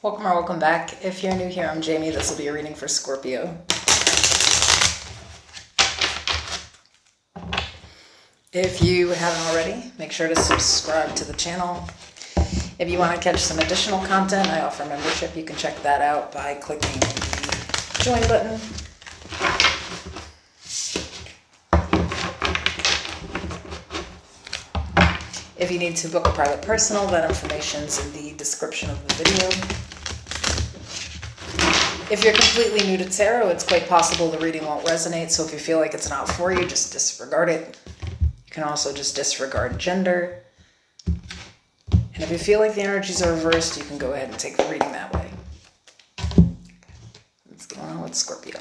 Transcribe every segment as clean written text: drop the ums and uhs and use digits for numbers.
Welcome or welcome back. If you're new here, I'm Jamie. This will be a reading for Scorpio. If you haven't already, make sure to subscribe to the channel. If you want to catch some additional content, I offer membership. You can check that out by clicking the join button. If you need to book a private personal, that information's in the description of the video. If you're completely new to tarot, it's quite possible the reading won't resonate, so if you feel like it's not for you, just disregard it. You can also just disregard gender. And if you feel like the energies are reversed, you can go ahead and take the reading that way. What's going on with Scorpio?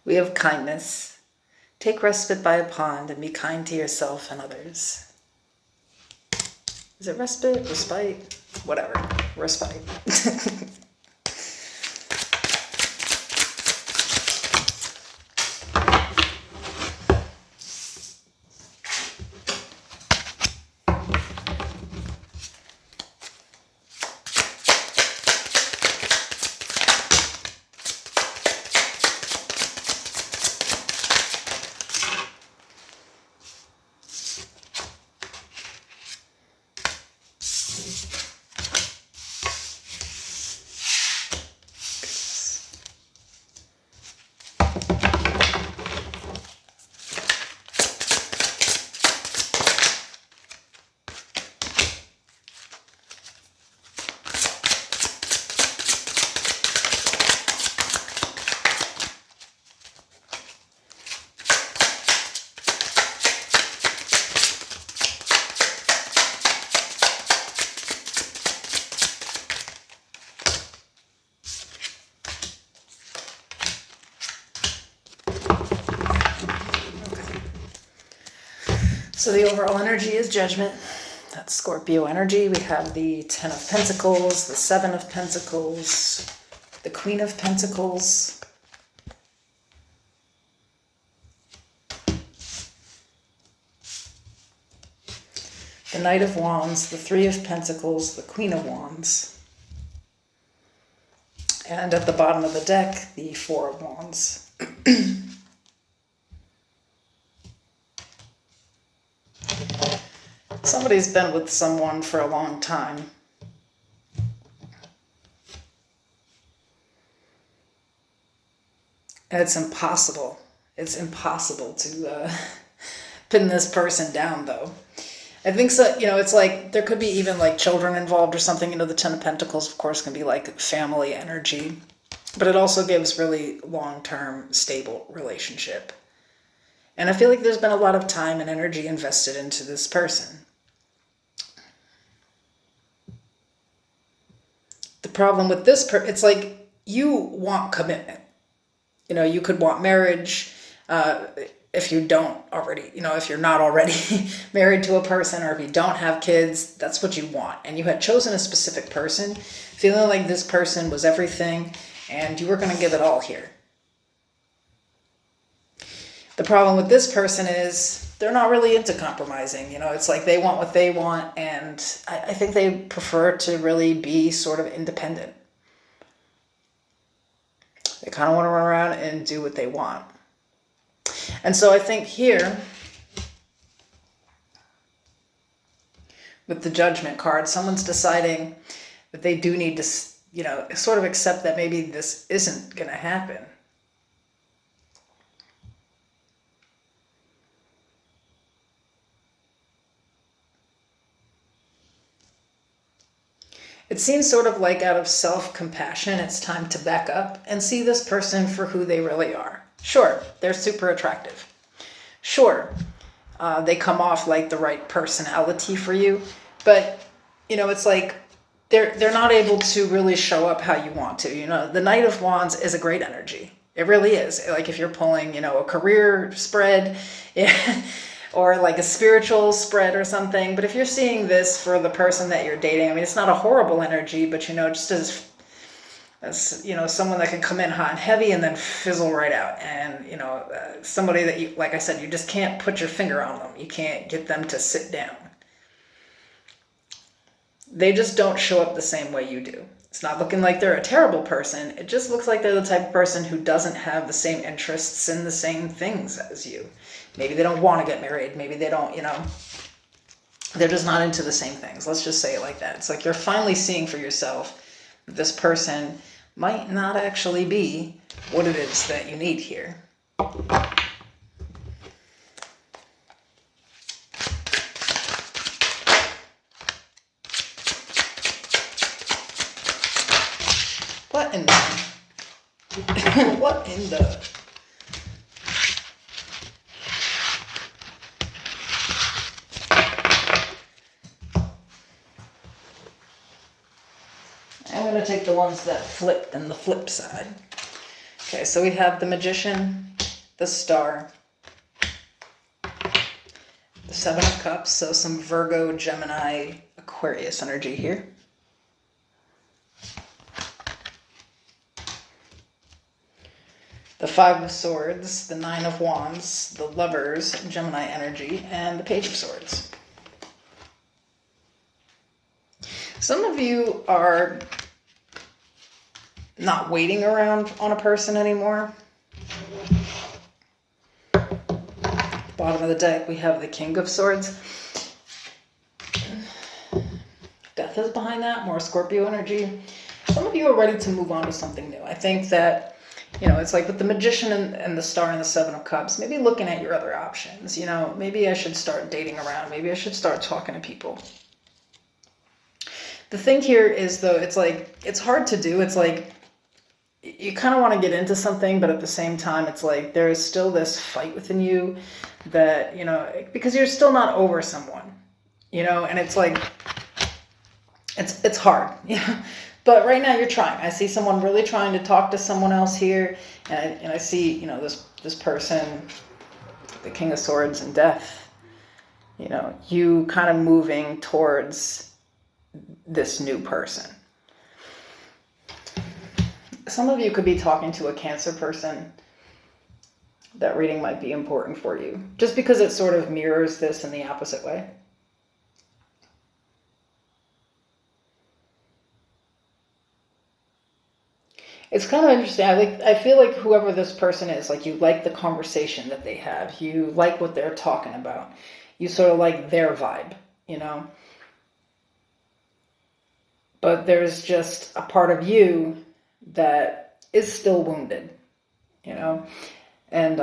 We have kindness. Take respite by a pond and be kind to yourself and others. Is it respite? Respite? Whatever. Respite. So the overall energy is judgment. That's Scorpio energy. We have the 10 of Pentacles, the 7 of Pentacles, the Queen of Pentacles, the Knight of Wands, the 3 of Pentacles, the Queen of Wands, and at the bottom of the deck, the 4 of Wands. Somebody's been with someone for a long time. And it's impossible. It's impossible to pin this person down, though. I think so, it's like there could be even like children involved or something. The 10 of Pentacles, of course, can be like family energy. But it also gives really long-term, stable relationship. And I feel like there's been a lot of time and energy invested into this person. The problem with this it's like you want commitment. You could want marriage if you don't already, if you're not already married to a person, or if you don't have kids, that's what you want. And you had chosen a specific person, feeling like this person was everything, and you were going to give it all here. The problem with this person is they're not really into compromising. It's like they want what they want, and I think they prefer to really be sort of independent. They kind of want to run around and do what they want. And so I think here, with the Judgment card, someone's deciding that they do need to, sort of accept that maybe this isn't going to happen. It seems sort of like out of self-compassion, it's time to back up and see this person for who they really are. Sure, they're super attractive. Sure, they come off like the right personality for you, but, it's like they're not able to really show up how you want to. The Knight of Wands is a great energy. It really is. Like if you're pulling, a career spread, or like a spiritual spread or something. But if you're seeing this for the person that you're dating, it's not a horrible energy, but just as someone that can come in hot and heavy and then fizzle right out. And, somebody that you, like I said, you just can't put your finger on them. You can't get them to sit down. They just don't show up the same way you do. It's not looking like they're a terrible person. It just looks like they're the type of person who doesn't have the same interests in the same things as you. Maybe they don't want to get married. Maybe they don't, they're just not into the same things. Let's just say it like that. It's like you're finally seeing for yourself that this person might not actually be what it is that you need here. What in the... what in the... I'm going to take the ones that flipped and the flip side. Okay, so we have the Magician, the Star, the Seven of Cups, so some Virgo, Gemini, Aquarius energy here. The Five of Swords, the Nine of Wands, the Lovers, Gemini energy, and the Page of Swords. Some of you are not waiting around on a person anymore. Bottom of the deck, we have the King of Swords. Death is behind that, more Scorpio energy. Some of you are ready to move on to something new. I think that, it's like with the Magician and the Star and the Seven of Cups, maybe looking at your other options. Maybe I should start dating around. Maybe I should start talking to people. The thing here is, though, it's like, it's hard to do. It's like, you kind of want to get into something, but at the same time, it's like, there is still this fight within you that, because you're still not over someone, and it's like, it's hard, But right now you're trying. I see someone really trying to talk to someone else here. And I see, this person, the King of Swords and Death, you kind of moving towards this new person. Some of you could be talking to a Cancer person. That reading might be important for you, just because it sort of mirrors this in the opposite way. It's kind of interesting. I feel like whoever this person is, like, you like the conversation that they have. You like what they're talking about. You sort of like their vibe, But there's just a part of you that is still wounded, And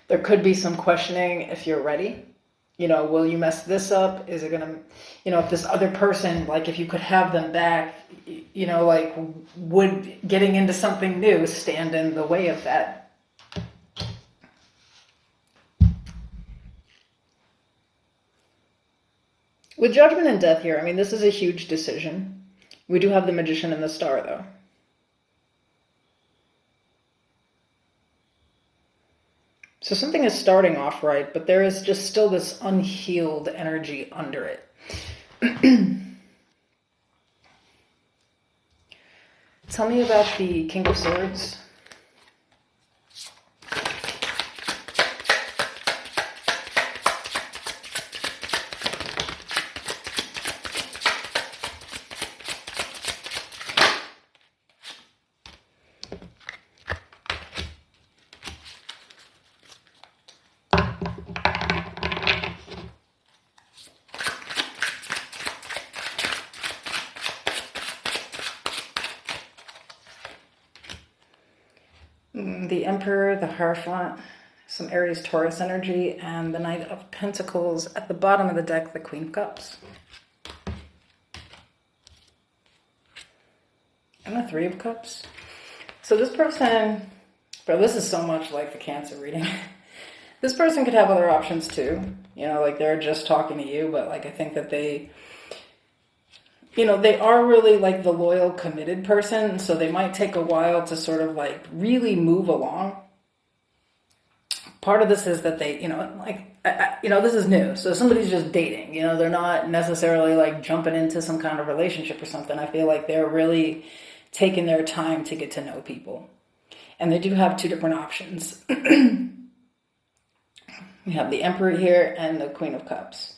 there could be some questioning if you're ready. Will you mess this up? Is it going to, if this other person, like, if you could have them back, like, would getting into something new stand in the way of that? With Judgment and Death here, this is a huge decision. We do have the Magician and the Star, though. So something is starting off right, but there is just still this unhealed energy under it. Tell me about the King of Swords. The Emperor, the Hierophant, some Aries Taurus energy, and the Knight of Pentacles. At the bottom of the deck, the Queen of Cups. And the Three of Cups. So this person, bro, this is so much like the Cancer reading. This person could have other options too. Like, they're just talking to you, but, like, I think that they are really, like, the loyal, committed person, so they might take a while to sort of, like, really move along. Part of this is that they, this is new, so somebody's just dating, they're not necessarily, like, jumping into some kind of relationship or something. I feel like they're really taking their time to get to know people. And they do have two different options. We have the Emperor here and the Queen of Cups.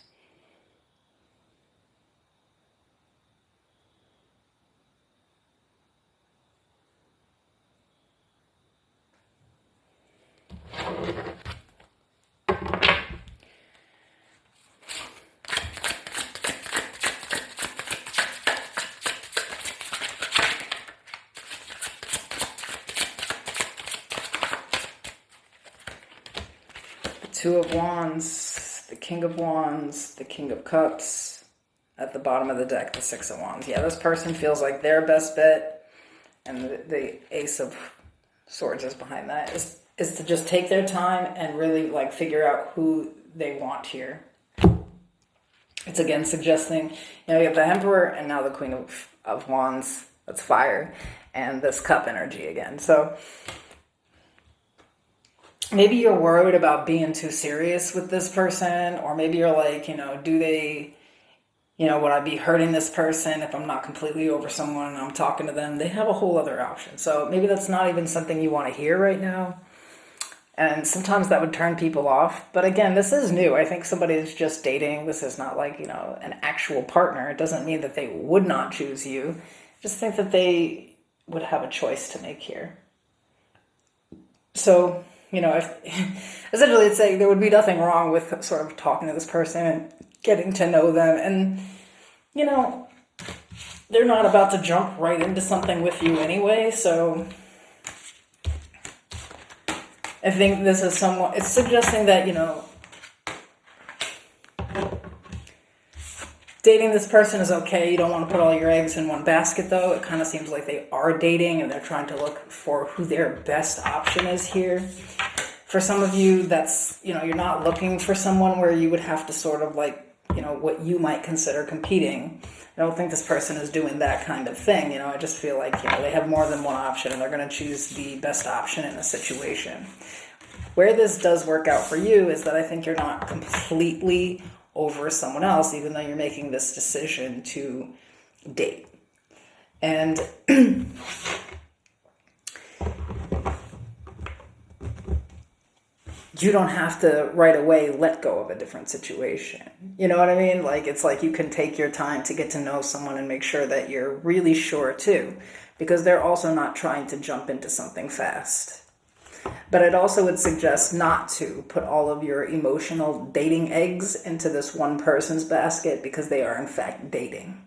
Two of Wands, the King of Wands, the King of Cups. At the bottom of the deck, the Six of Wands. Yeah, this person feels like their best bet, and the Ace of Swords is behind that, is to just take their time and really like figure out who they want here. It's again suggesting, you have the Emperor and now the Queen of Wands, that's fire, and this Cup energy again. So maybe you're worried about being too serious with this person, or maybe you're like, do they, would I be hurting this person if I'm not completely over someone and I'm talking to them? They have a whole other option. So maybe that's not even something you want to hear right now. And sometimes that would turn people off. But again, this is new. I think somebody is just dating. This is not like, an actual partner. It doesn't mean that they would not choose you. Just think that they would have a choice to make here. So, if essentially it's saying there would be nothing wrong with sort of talking to this person and getting to know them. And, they're not about to jump right into something with you anyway. So I think this is it's suggesting that, dating this person is okay. You don't want to put all your eggs in one basket, though. It kind of seems like they are dating and they're trying to look for who their best option is here. For some of you, that's, you're not looking for someone where you would have to sort of like, what you might consider competing. I don't think this person is doing that kind of thing. I just feel like, they have more than one option and they're going to choose the best option in a situation. Where this does work out for you is that I think you're not completely over someone else, even though you're making this decision to date. And you don't have to right away let go of a different situation. You know what I mean? Like, it's like you can take your time to get to know someone and make sure that you're really sure too, because they're also not trying to jump into something fast. But it also would suggest not to put all of your emotional dating eggs into this one person's basket, because they are in fact dating.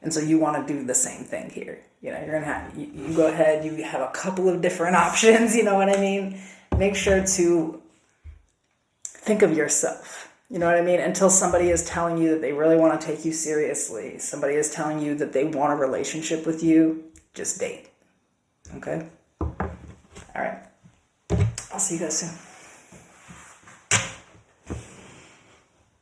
And so you want to do the same thing here. You're going to have, you go ahead, you have a couple of different options, you know what I mean? Make sure to think of yourself, you know what I mean? Until somebody is telling you that they really want to take you seriously, somebody is telling you that they want a relationship with you, just date. Okay? All right. I'll see you guys soon.